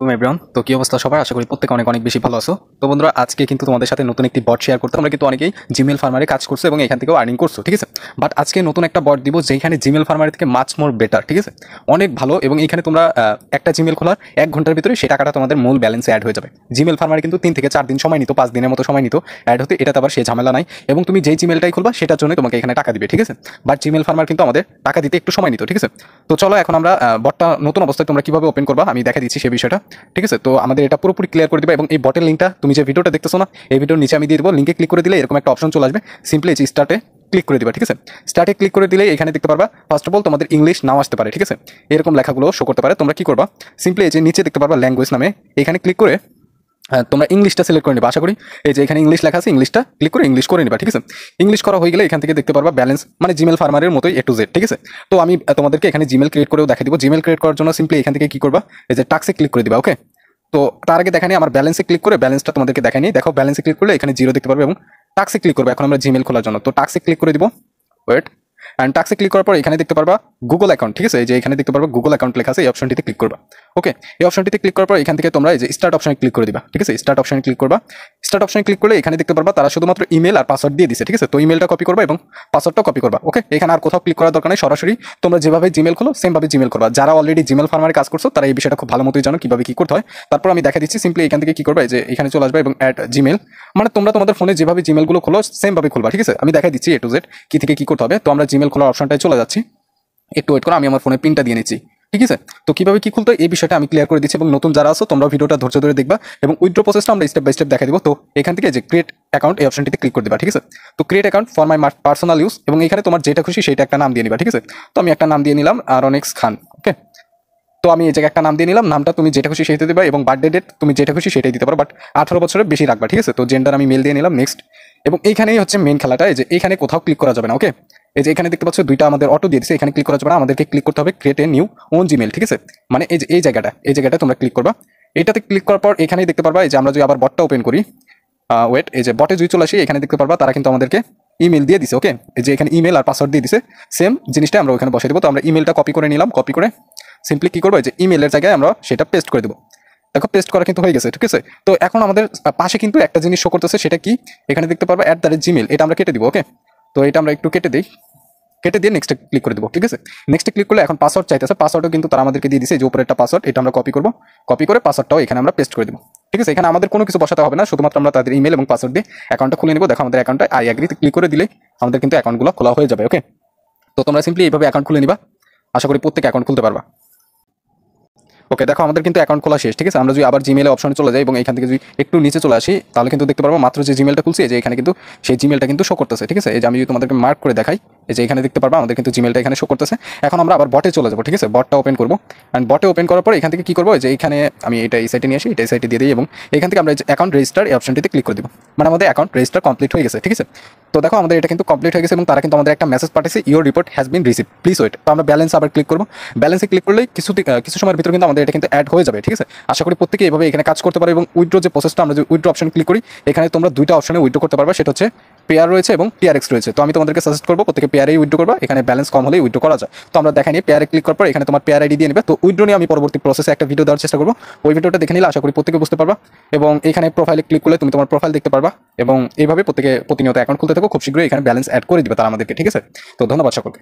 তুমি এভরিওয়ান, তো কি অবস্থা সবার? আশা করি প্রত্যেকে অনেক অনেক বেশি ভালো আছো। তো বন্ধুরা, আজকে কিন্তু তোমাদের সাথে নতুন একটি বট শেয়ার করতে, আমরা কিন্তু অনেকেই জিমেল ফার্মারে কাজ করছো এবং এখান থেকেও আর্নিং করছো, ঠিক আছে। বাট আজকে নতুন একটা বট দিব যেখানে জিমেল ফার্মারে থেকে মাচ মোর বেটার, ঠিক আছে, অনেক ভালো। এবং এখানে তোমরা একটা জিমেল খোলার 1 ঘন্টার ভিতরে সেই টাকাটা তোমাদের মূল ব্যালেন্সে অ্যাড হয়ে যাবে। জিমেল ফার্মারে কিন্তু 3 থেকে 4 দিন সময় নিত, 5 দিনের মতো সময় নিত অ্যাড হতে। এটাতে আবার সেই ঝামেলা নাই এবং তুমি যেই জিমেলটাই খুলবা সেটার জন্য তোমাকে এখানে টাকা দিবে, ঠিক আছে। বাট জিমেল ফার্মার কিন্তু আমাদের টাকা দিতে একটু সময় নিত, ঠিক আছে। তো চলো এখন আমরা বটটা নতুন অবস্থায় তোমরা কিভাবে ওপেন করবা আমি দেখা দিচ্ছি সেই বিষয়টা, ঠিক আছে। তো আমাদের এটা পুরোপুরি ক্লিয়ার করে দিবা এবং এই বটের লিঙ্কটা তুমি যে ভিডিওটা দেখতেছো না, এই ভিডিওর নিচে আমি দিয়ে দেবো। লিঙ্কে ক্লিক করে দিলে এরকম একটা অপশন চলে আসবে, সিম্পলি এই স্টার্টে ক্লিক করে দিবা, ঠিক আছে। স্টার্টে ক্লিক করে দিলে এখানে দেখতে পারবা ফার্স্ট অফ অল তোমাদের ইংলিশ নাও আসতে পারে, ঠিক আছে। এরকম লেখাগুলো শো করতে পারে। তোমরা কি করবা, সিম্পলি এই যে নিচে দেখতে পারবা ল্যাঙ্গুয়েজ নামে, এখানে ক্লিক করে তোমরা ইংলিশটা সিলেক্ট করে নিবা। আশা করি এই যে এখানে ইংলিশ লেখা আছে, ইংলিশটা ক্লিক করে ইংলিশ করে নিবা, ঠিক আছে। ইংলিশ করা হয়ে গেলে এখান থেকে দেখতে পারবা ব্যালেন্স, মানে জিমেল ফার্মারের মতোই A to Z, ঠিক আছে। তো আমি তোমাদেরকে এখানে জিমেল ক্রিয়েট করেও দেখা দিব। জিমেল ক্রিয়েট করার জন্য সিম্পলি এখান থেকে কি করবা, এই যে টাস্কে ক্লিক করে দিবা, ওকে। তো তার আগে দেখানি আমার ব্যালেন্সে ক্লিক করে ব্যালেন্সটা তোমাদেরকে দেখানি। দেখো ব্যালেন্সে ক্লিক করলে এখানে 0 দেখতে পারবে এবং টাস্কে ক্লিক করবে। এখন আমরা জিমেল খোলার জন্য তো টাস্কে ক্লিক করে দিব, ওয়েট। অ্যান্ড টাস্কে ক্লিক করার পর এখানে দেখতে পারবা গুগল অ্যাকাউন্ট, ঠিক আছে। এই যে এখানে দেখতে পারবা গুগল অ্যাকাউন্ট লেখা আছে, এই অপশনটিতে ক্লিক করবা, ওকে। এই অপশনটিতে ক্লিক করার পর এখান থেকে তোমরা এই যে স্টার্ট অপশনে ক্লিক করে দিবা, ঠিক আছে। স্টার্ট অপশনে ক্লিক করবা। স্টার্ট অপশনে ক্লিক করলে এখানে দেখতে পারবা তারা শুধুমাত্র ইমেল আর পাসওয়ার্ড দিয়ে দিছে, ঠিক আছে। তো ইমেলটা কপি করবা এবং পাসওয়ার্ডটা কপি করবা, ওকে। এখানে আর কোথাও ক্লিক করার দরকার নেই, সরাসরি তোমরা যেভাবে জিমেল খোলো সেমভাবে জিমেল করবা। যারা অলরেডি জিমেল ফার্মারে কাজ করছো তারা এই বিষয়টা খুব ভালো মতোই জানো কিভাবে কি করতে হয়। তারপর আমি দেখা দিচ্ছি, সিম্পলি এখান থেকে কি করবা, এই যে এখানে চলে আসবে এবং অ্যাড জিমেল, মানে তোমরা তোমাদের ফোনে যেভাবে জিমেলগুলো খোলো সেমভাবে খুলবা, ঠিক আছে। আমি দেখা দিচ্ছি A to Z কি থেকে কি করতে হবে। তো আমরা জিমেল খোলার অপশনটায় চলে যাচ্ছি, একটু ওয়েট করো, আমি আমার ফোনে পিনটা দিয়ে নিচ্ছি, ঠিক আছে। তো কিভাবে কি খুলতে এই বিষয়টা আমি ক্লিয়ার করে দিচ্ছি এবং নতুন যারা আছো তোমরা ভিডিওটা ধৈর্য ধরে দেখবা এবং উইথড্র প্রসেসটা আমরা স্টেপ বাই স্টেপ দেখা দিব। তো এখান থেকে যে ক্রিয়েট অ্যাকাউন্ট এই অপশনটিতে ক্লিক করে দিবা, ঠিক আছে। তো create account for my personal use এবং এখানে তোমার যেটা খুশি সেটা একটা নাম দিয়ে নিবা, ঠিক আছে। তো আমি একটা নাম দিয়ে নিলাম আরনেক্স খান, ওকে। তো আমি এই জায়গায় একটা নাম দিয়ে নিলাম, নামটা তুমি যেটা খুশি সেটা দিবা এবং বার্থডে ডেট তুমি যেটা খুশি সেটাই দিতে পারো, বাট 18 বছরের বেশি রাখবা, ঠিক আছে। তো জেন্ডার আমি মেল দিয়ে নিলাম, নেক্সট। এবং এইখানেই হচ্ছে মেন খেলাটা, এই যে এখানে কোথাও ক্লিক করা যাবে না, ওকে। এই যে এখানে দেখতে পাচ্ছ দুইটা আমাদের অটো দিয়ে দিচ্ছে, এখানে ক্লিক করা যাবে না, আমাদেরকে ক্লিক করতে হবে create a new on Gmail, ঠিক আছে। মানে এই যে এই জায়গাটা তোমরা ক্লিক করবা। এটাতে ক্লিক করার পর এখানেই দেখতে পারবা এই যে আমরা যদি আবার বটটা ওপেন করি, ওয়েট, এই যে বটে যদি চলে আসি এখানে দেখতে পারবা তারা কিন্তু আমাদেরকে ইমেল দিয়ে দিছে, ওকে। এই যে এখানে ইমেল আর পাসওয়ার্ড দিয়ে দিছে, সেম জিনিসটা আমরা ওখানে বসে দেবো। তো আমরা ইমেলটা কপি করে নিলাম, কপি করে সিম্পলি কি করবো, এই যে ইমেলের জায়গায় আমরা সেটা পেস্ট করে দেবো। দেখো পেস্ট করা কিন্তু হয়ে গেছে, ঠিক আছে। তো এখন আমাদের পাশে কিন্তু একটা জিনিস শো করতেছে, সেটা কি, এখানে দেখতে পারবা @জিমেল, এটা আমরা কেটে দিব, ওকে। তো এটা আমরা একটু কেটে দিই, কেটে দিয়ে নেক্সটে ক্লিক করে দেবো, ঠিক আছে। নেক্সটে ক্লিক করলে এখন পাসওয়ার্ড চাইতেছে, পাসওয়ার্ডও কিন্তু তারা আমাদেরকে দিয়ে দিছে, যে উপরে একটা পাসওয়ার্ড, এটা আমরা কপি করবো, কপি করে পাসওয়ার্ডটাও এখানে আমরা পেস্ট করে দেবো, ঠিক আছে। এখানে আমাদের কোনো কিছু বসাতে হবে না, শুধুমাত্র আমরা তাদের ইমেল এবং পাসওয়ার্ড দিয়ে অ্যাকাউন্টটা খুলে নেবো। দেখো আমাদের অ্যাকাউন্টটা আই অ্যাগ্রিতে ক্লিক করে দিলে আমাদের কিন্তু অ্যাকাউন্টগুলো খোলা হয়ে যাবে, ওকে। তো তোমরা সিম্পলি এইভাবে অ্যাকাউন্ট খুলে নিবা, আশা করি প্রত্যেক অ্যাকাউন্ট খুলতে পারবা, ওকে। দেখো আমাদের কিন্তু অ্যাকাউন্ট খোলা শেষ, ঠিক আছে। আমরা যদি আবার জিমেলে অপশনে চলে যাই এবং এখান থেকে যদি একটু নিচে চলে আসি তাহলে কিন্তু দেখতে পারবো মাত্র যে জিমেলটা খুলছি, এই যে এখানে কিন্তু সেই জিমেলটা কিন্তু শো করতেছে, ঠিক আছে। এই যে আমি যদি তোমাদেরকে মার্ক করে দেখাই, এই যে এখানে দেখতে পারবা আমাদের কিন্তু জিমেলটা এখানে শো করতেছে। এখন আমরা আবার বটে চলে যাবো, ঠিক আছে। বটটা ওপেন করবো অ্যান্ড বটে ওপেন করার পর এখান থেকে কি করবো, যে এখানে আমি এটা এই সাইটে নিয়ে আসি, এটা এই সাইটে দিয়ে দিই এবং এখান থেকে আমরা অ্যাকাউন্ট রেজিস্টার এই অপশনটিতে ক্লিক করে দিব, মানে আমাদের অ্যাকাউন্ট রেজিস্টার কমপ্লিট হয়ে গেছে, ঠিক আছে। তো দেখো আমাদের এটা কিন্তু কমপ্লিট হয়ে গেছে এবং তারা কিন্তু আমাদের একটা মেসেজ পাঠিয়েছে, your report has been receive, please wait. তো আমরা ব্যালেন্স আবার ক্লিক করবো, ব্যালেন্সে ক্লিক করলে কিছু সময়ের ভিতরে কিন্তু আমাদের এটা কিন্তু অ্যাড হয়ে যাবে, ঠিক আছে। আশা করি প্রত্যেকে এইভাবে এখানে কাজ করতে পারে এবং উইথড্র যে প্রসেসটা, আমরা যদি উইথড্র অপশন ক্লিক করি এখানে তোমরা দুইটা অপশনে উইথড্র করতে পারবা, সেটা হচ্ছে পেয়ার রয়েছে এবং টিআরএক্স রয়েছে। তো আমি তোমাদেরকে সাজেস্ট করবো প্রত্যেকে পেয়ারেই উইথড্র করবা, এখানে ব্যালেন্স কম হলেই উইথড্র করা যায়। তো আমরা দেখাই নিই, পেয়ারে ক্লিক করার পর এখানে তোমার পেয়ার আইডি দিয়ে নেবে। তো উইথড্র নিয়ে আমি পরবর্তী প্রসেসে একটা ভিডিও দেওয়ার চেষ্টা করবো, ওই ভিডিওটা দেখে নিলে আশা করি প্রত্যেকে বুঝতে পারবা। এবং এখানে প্রোফাইলে ক্লিক করলে তুমি তোমার প্রোফাইল দেখতে পারবা এবং এইভাবে প্রত্যেকে প্রতিনিয়ত অ্যাকাউন্ট খুলতে থাকো, খুব শীঘ্রই এখানে ব্যালেন্স অ্যাড করে দিবে তারা আমাদেরকে, ঠিক আছে। তো ধন্যবাদ সকলকে।